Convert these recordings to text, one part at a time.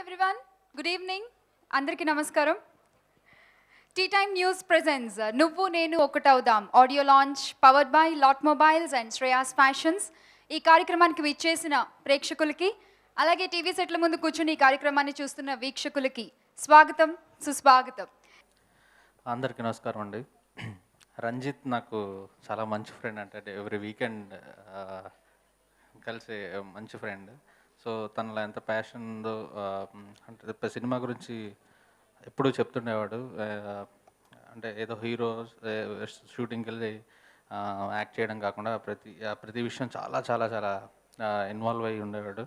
everyone. Good evening. అందరికీ నమస్కారం. Tea time news presents Nuvvu Nenu Okatavudam audio launch powered by lot mobiles and Shreyas fashions. ఈ కార్యక్రమానికి విచ్చేసిన ప్రేక్షకులకి అలాగే టీవీ సెట్ల ముందు కూర్చుని ఈ కార్యక్రమాన్ని చూస్తున్న వీక్షకులకి స్వాగతం, సుస్వాగతం. అందరికీ నమస్కారం అండి. రంజిత్ నాకు చాలా మంచి ఫ్రెండ్, అంటే ఎవ్రీ వీకెండ్ కలిసే మంచి ఫ్రెండ్. సో తనలో ఎంత ప్యాషన్ ఉందో, అంటే సినిమా గురించి ఎప్పుడూ చెప్తుండేవాడు. అంటే ఏదో హీరో షూటింగ్కి వెళ్ళి యాక్ట్ చేయడం కాకుండా ప్రతి విషయం చాలా చాలా చాలా ఇన్వాల్వ్ అయ్యి ఉండేవాడు.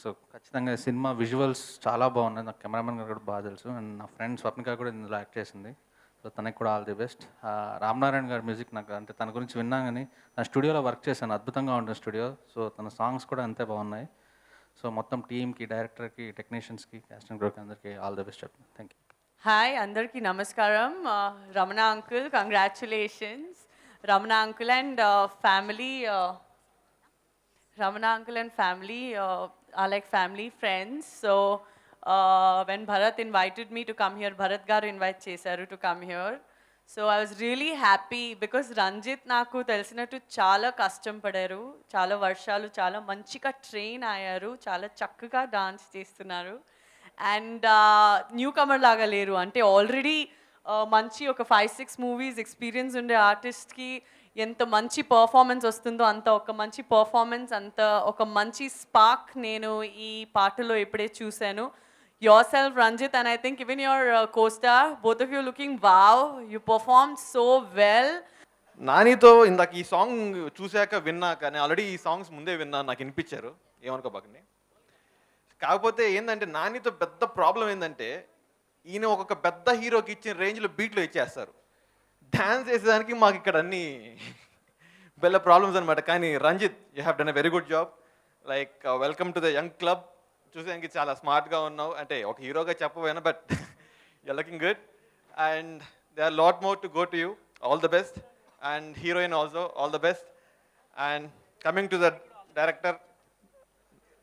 సో ఖచ్చితంగా సినిమా విజువల్స్ చాలా బాగున్నాయి. నాకు కెమెరామెన్ గారు కూడా బాగా తెలుసు, అండ్ నా ఫ్రెండ్ స్వప్నిక కూడా ఇందులో యాక్ట్ చేసింది. సో తనకి కూడా ఆల్ ది బెస్ట్. రామనారాయణ గారి మ్యూజిక్ నాకు, అంటే తన గురించి విన్నా కానీ నా స్టూడియోలో వర్క్ చేశాను, అద్భుతంగా ఉంటుంది స్టూడియో. సో తన సాంగ్స్ కూడా అంతే బాగున్నాయి. సో మొత్తం టీమ్కి, డైరెక్టర్కి, టెక్నీషియన్స్కి, కాస్టింగ్ గ్రూప్కి అందరికీ ఆల్ ది బెస్ట్ చెప్తాను. Thank you. హాయ్ అందరికీ నమస్కారం. Ramana uncle, congratulations. Ramana uncle and family, Ramana uncle and family are like family friends. So when Bharat invited me to come here, Bharat garu invite chesaru to come here. So I was really happy because Ranjit naku telisinattu chaala kashtam padaru, chaala varshalu chaala manchiga train ayaru, chaala chakkaga dance chestunaru. And newcomer laga leru, ante already మంచి ఒక 5-6 movies experience ఉండే ఆర్టిస్ట్కి ఎంత మంచి performance వస్తుందో అంత ఒక మంచి పర్ఫార్మెన్స్, అంత ఒక మంచి స్పార్క్ నేను ఈ పాటలో ఇప్పుడే చూశాను. Yourself Ranjith, and I think even your costar, both of you looking wow, you perform so well. నానితో ఇందాక ఈ సాంగ్ చూశాక విన్నాక, నేను ఆల్రెడీ ఈ సాంగ్స్ ముందే విన్నా, నాకు వినిపించారు, ఏమనుకోబాకండి. కాకపోతే ఏంటంటే నానితో పెద్ద ప్రాబ్లం ఏంటంటే ఈయన ఒక్కొక్క పెద్ద హీరోకి ఇచ్చిన రేంజ్లో బీట్లో ఇచ్చేస్తారు. డ్యాన్స్ చేసేదానికి మాకు ఇక్కడ అన్ని పెద్ద ప్రాబ్లమ్స్ అనమాట. కానీ Ranjith, you have done a very good job. Like welcome to the young club. చూసేదానికి చాలా స్మార్ట్గా ఉన్నావు, అంటే ఒక హీరోగా చెప్పబోయినా, but you looking good and they are lot more to go to you. All the best. And heroine also all the best. And coming to the director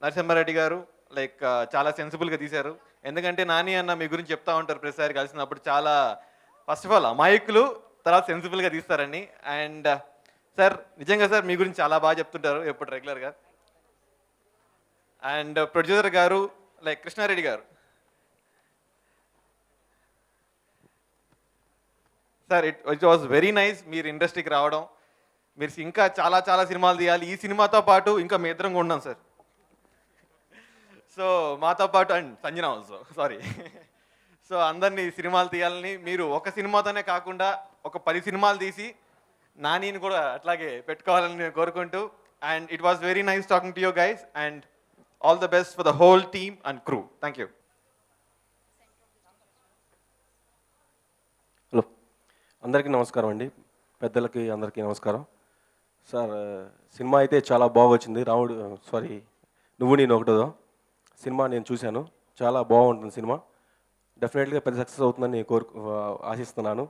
Narasimha Reddy గారు, like చాలా సెన్సిబుల్గా తీశారు. ఎందుకంటే నాని అన్న మీ గురించి చెప్తా ఉంటారు ప్రతిసారి కలిసినప్పుడు, చాలా ఫస్ట్ ఆఫ్ ఆల్ అమాయకులు, తర్వాత సెన్సిబుల్గా తీస్తారని. అండ్ సార్, నిజంగా సార్ మీ గురించి చాలా బాగా చెప్తుంటారు ఎప్పుడు రెగ్యులర్గా. అండ్ ప్రొడ్యూసర్ గారు లైక్ కృష్ణారెడ్డి గారు, sir it was very nice మీరు ఇండస్ట్రీకి రావడం. మీరు ఇంకా చాలా చాలా సినిమాలు తీయాలి. ఈ సినిమాతో పాటు ఇంకా మీ ఇద్దరం కూడా ఉన్నాం సార్. సో మాతో పాటు, and Sanjana also, sorry. So అందరినీ సినిమాలు తీయాలని, మీరు ఒక సినిమాతోనే కాకుండా ఒక 10 సినిమాలు తీసి నానిని కూడా అట్లాగే పెట్టుకోవాలని నేను కోరుకుంటూ, and it was very nice talking to you guys and all the best for the whole team and crew. Thank you. Hello, అందరికీ నమస్కారం అండి. పెద్దలకి అందరికీ నమస్కారం. సార్, సినిమా అయితే చాలా బాగా వచ్చింది. నువ్వు నేను ఒకటో సినిమా నేను చూశాను, చాలా బాగుంటుంది సినిమా. డెఫినెట్గా పెద్ద సక్సెస్ అవుతుందని నేను ఆశిస్తున్నాను.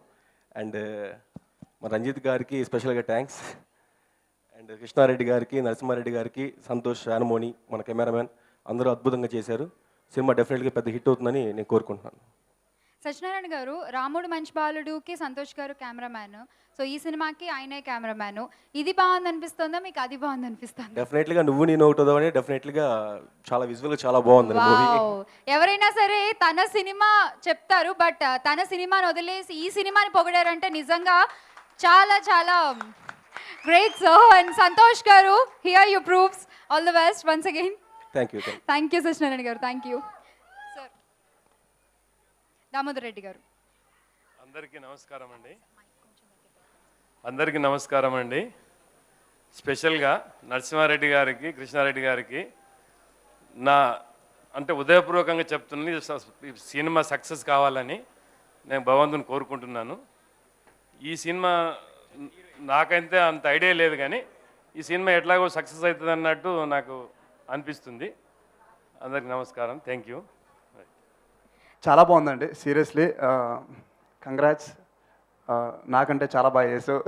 అండ్ మా రంజిత్ గారికి స్పెషల్గా థ్యాంక్స్. అండ్ కృష్ణారెడ్డి గారికి, నరసింహారెడ్డి గారికి, సంతోష్, యానమోని, మన కెమెరామెన్ అందరూ అద్భుతంగా చేశారు. సినిమా డెఫినెట్గా పెద్ద హిట్ అవుతుందని నేను కోరుకుంటున్నాను. సత్యనారాయణ గారు, రాముడు మంచి బాలుడుకి సంతోష్ గారు కెమెరామ్యాన్, సో ఈ సినిమాకి ఆయనే కెమెరామ్యాన్. ఇది బాగుంది అనిపిస్తుందా మీకు, అది బాగుంది అనిపిస్తుందా? డెఫినెట్గా నువ్వు నేను ఒకటో అని డెఫినెట్గా చాలా విజువల్గా చాలా బాగుంది మూవీ. ఎవరైనా సరే తన సినిమా చెప్తారు, బట్ తన సినిమాని వదిలేసి ఈ సినిమాని పొగిడారంటే నిజంగా చాలా చాలా గ్రేట్. సో అండ్ సంతోష్ గారు, here you proves all the best once again. Thank you. Thank you Satyanarayana గారు, thank you. Sir Damodar Reddy గారు. అందరికీ నమస్కారం అండి. అందరికీ నమస్కారం అండి. స్పెషల్గా నరసింహారెడ్డి గారికి, కృష్ణారెడ్డి గారికి నా అంటే ఉదయపూర్వకంగా చెప్తున్నది, సినిమా సక్సెస్ కావాలని నేను భగవంతుని కోరుకుంటున్నాను. ఈ సినిమా నాకైతే అంత ఐడియా లేదు, కానీ ఈ సినిమా ఎట్లాగో సక్సెస్ అవుతుంది అన్నట్టు నాకు అనిపిస్తుంది. అందరికీ నమస్కారం. Thank you. చాలా బాగుందండి, సీరియస్లీ కంగ్రాట్స్. నాకంటే చాలా బాగా చేసావు.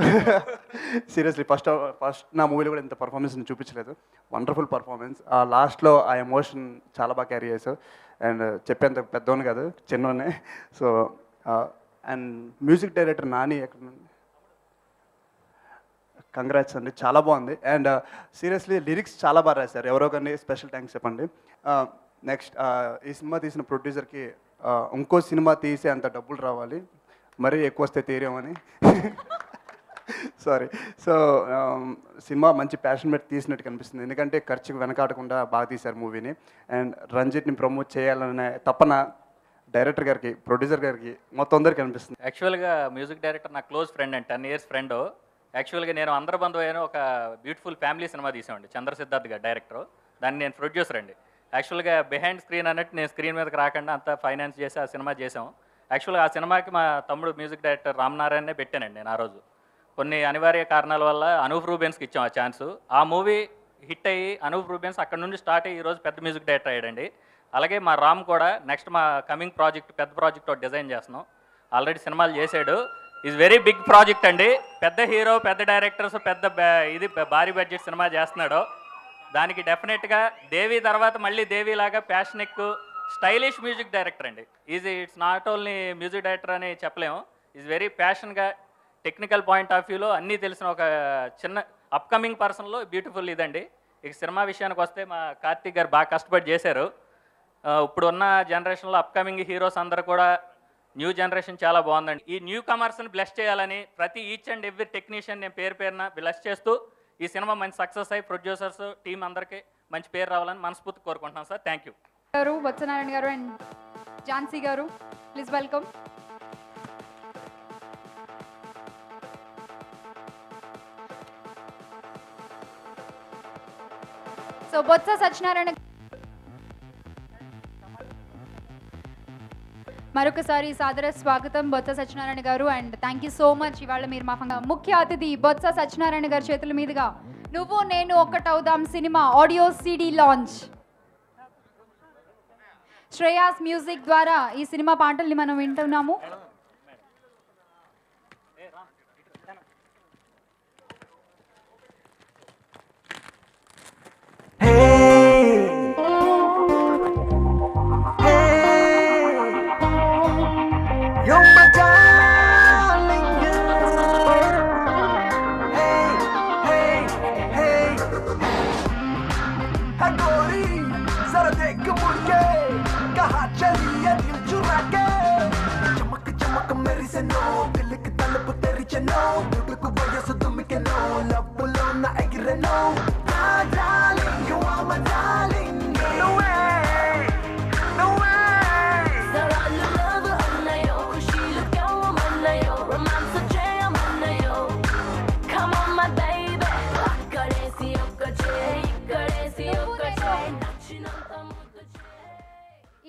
సీరియస్లీ ఫస్ట్ నా మూవీలో కూడా ఇంత పర్ఫార్మెన్స్ చూపించలేదు. Wonderful performance. ఆ లాస్ట్లో ఆ ఎమోషన్ చాలా బాగా క్యారీ చేసావు. అండ్ చెప్పేంత పెద్దోని కాదు, చిన్నోనే. So and music director Nani ఎక్కడ, కంగ్రాట్స్ అండి, చాలా బాగుంది. అండ్ సీరియస్లీ లిరిక్స్ చాలా బాగా రాశారు. ఎవరో కానీ స్పెషల్ థ్యాంక్స్ చెప్పండి. నెక్స్ట్ ఈ సినిమా తీసిన ప్రొడ్యూసర్కి ఇంకో సినిమా తీసే అంత డబ్బులు రావాలి, మరీ ఎక్కువ వస్తే తీరేమని. సారీ. సో సినిమా మంచి ప్యాషన్ పెట్టి తీసినట్టు కనిపిస్తుంది, ఎందుకంటే ఖర్చుకు వెనకాడకుండా బాగా తీశారు మూవీని. అండ్ రంజిత్ని ప్రమోట్ చేయాలనే తపన డైరెక్టర్ గారికి, ప్రొడ్యూసర్ గారికి, మొత్తం అందరికీ కనిపిస్తుంది. యాక్చువల్గా మ్యూజిక్ డైరెక్టర్ నా క్లోజ్ ఫ్రెండ్ అండి, 10 years ఫ్రెండ్. యాక్చువల్గా నేను అందరి బంధువు అయిన ఒక బ్యూటిఫుల్ ఫ్యామిలీ సినిమా తీసామండి, చంద్ర సిద్ధార్థ్ గారు డైరెక్టర్. దాన్ని నేను ప్రొడ్యూసర్ అండి. యాక్చువల్గా బిహైండ్ స్క్రీన్ అన్నట్టు నేను స్క్రీన్ మీదకి రాకుండా అంతా ఫైనాన్స్ చేసి ఆ సినిమా చేసాం. యాక్చువల్గా ఆ సినిమాకి మా తమ్ముడు మ్యూజిక్ డైరెక్టర్ రామ్ నారాయణనే పెట్టానండి నేను ఆ రోజు. కొన్ని అనివార్య కారణాల వల్ల అనూప్ రూబెన్స్కి ఇచ్చాం ఆ ఛాన్సు. ఆ మూవీ హిట్ అయ్యి అనూప్ రూబెన్స్ అక్కడ నుండి స్టార్ట్ అయ్యి ఈరోజు పెద్ద మ్యూజిక్ డైరెక్టర్ అయ్యాడండి. అలాగే మా రామ్ కూడా నెక్స్ట్ మా కమింగ్ ప్రాజెక్ట్ పెద్ద ప్రాజెక్ట్ ఒకటి డిజైన్ చేస్తున్నాం. ఆల్రెడీ సినిమాలు చేశాడు. ఈజ్ వెరీ బిగ్ ప్రాజెక్ట్ అండి. పెద్ద హీరో, పెద్ద డైరెక్టర్స్, ఇది భారీ బడ్జెట్ సినిమా చేస్తున్నాడు. దానికి డెఫినెట్గా దేవి తర్వాత మళ్ళీ దేవి లాగా ప్యాషనిక్ స్టైలిష్ మ్యూజిక్ డైరెక్టర్ అండి. It's not only music director అని చెప్పలేము. ఈజ్ వెరీ ప్యాషన్గా టెక్నికల్ పాయింట్ ఆఫ్ వ్యూలో అన్నీ తెలిసిన ఒక చిన్న అప్కమింగ్ పర్సన్లో బ్యూటిఫుల్ ఇదండి. ఇక సినిమా విషయానికి వస్తే మా కార్తీక్ గారు బాగా కష్టపడి చేశారు. ఇప్పుడు ఉన్న జనరేషన్లో అప్కమింగ్ హీరోస్ అందరూ కూడా న్యూ జనరేషన్ చాలా బాగుందండి. ఈ న్యూ కమర్స్ని బ్లెస్ చేయాలని ప్రతి ఈచ్ అండ్ ఎవ్రీ టెక్నీషియన్ నేను పేరున బ్లెస్ చేస్తూ ఈ సినిమా మంచి సక్సెస్ అయ్యి ప్రొడ్యూసర్స్ టీం అందరికీ మంచి పేరు రావాలని మనస్ఫూర్తి కోరుకుంటున్నాను సార్. Thank you. గారు, బొత్సనారాయణ గారు అండ్ ఝాన్సీ గారు, please welcome. So Botsa Satyanarayana, మరొకసారి సాదర స్వాగతం బొత్స సత్యనారాయణ గారు. And thank you so much. ఇవాళ మీరు మా ముఖ్య అతిథి బొత్స సత్యనారాయణ గారి చేతుల మీదుగా నువ్వు నేను ఒకటవుదాం సినిమా audio CD launch. Shreyas music ద్వారా ఈ సినిమా పాటల్ని మనం వింటున్నాము.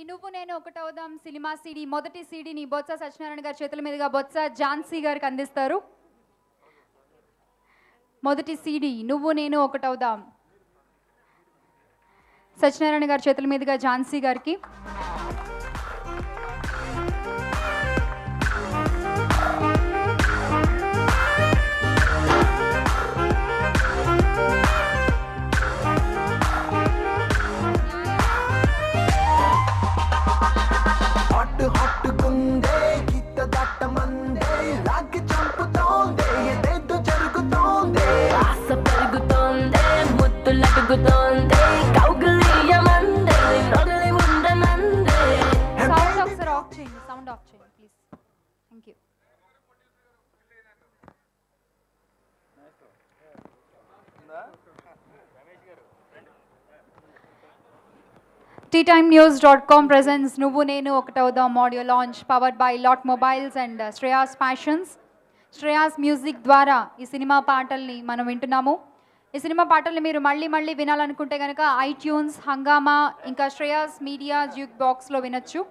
నువ్వు నేను ఒకటవుదాం సినిమా CD మొదటి CDని బొత్స సత్యనారాయణ గారి చేతుల మీదుగా బొత్స ఝాన్సీ గారికి అందిస్తారు. మొదటి CD నువ్వు నేను ఒకటవుదాం సత్యనారాయణ గారి చేతుల మీదుగా ఝాన్సీ గారికి. సౌండ్ ఆఫ్ చేయండి please. Thank you. TTimenews.com presents Nuvvu Nenu Okatavudam audio launch powered by lot mobiles and Shreyas fashions. Shreyas music ద్వారా ఈ సినిమా పాటల్ని మనం వింటున్నాము. ఈ సినిమా పాటల్ని మీరు మళ్ళీ వినాలనుకుంటే కనుక iTunes, హంగామా, ఇంకా శ్రేయాస్ మీడియా జ్యూక్ బాక్స్లో వినొచ్చు.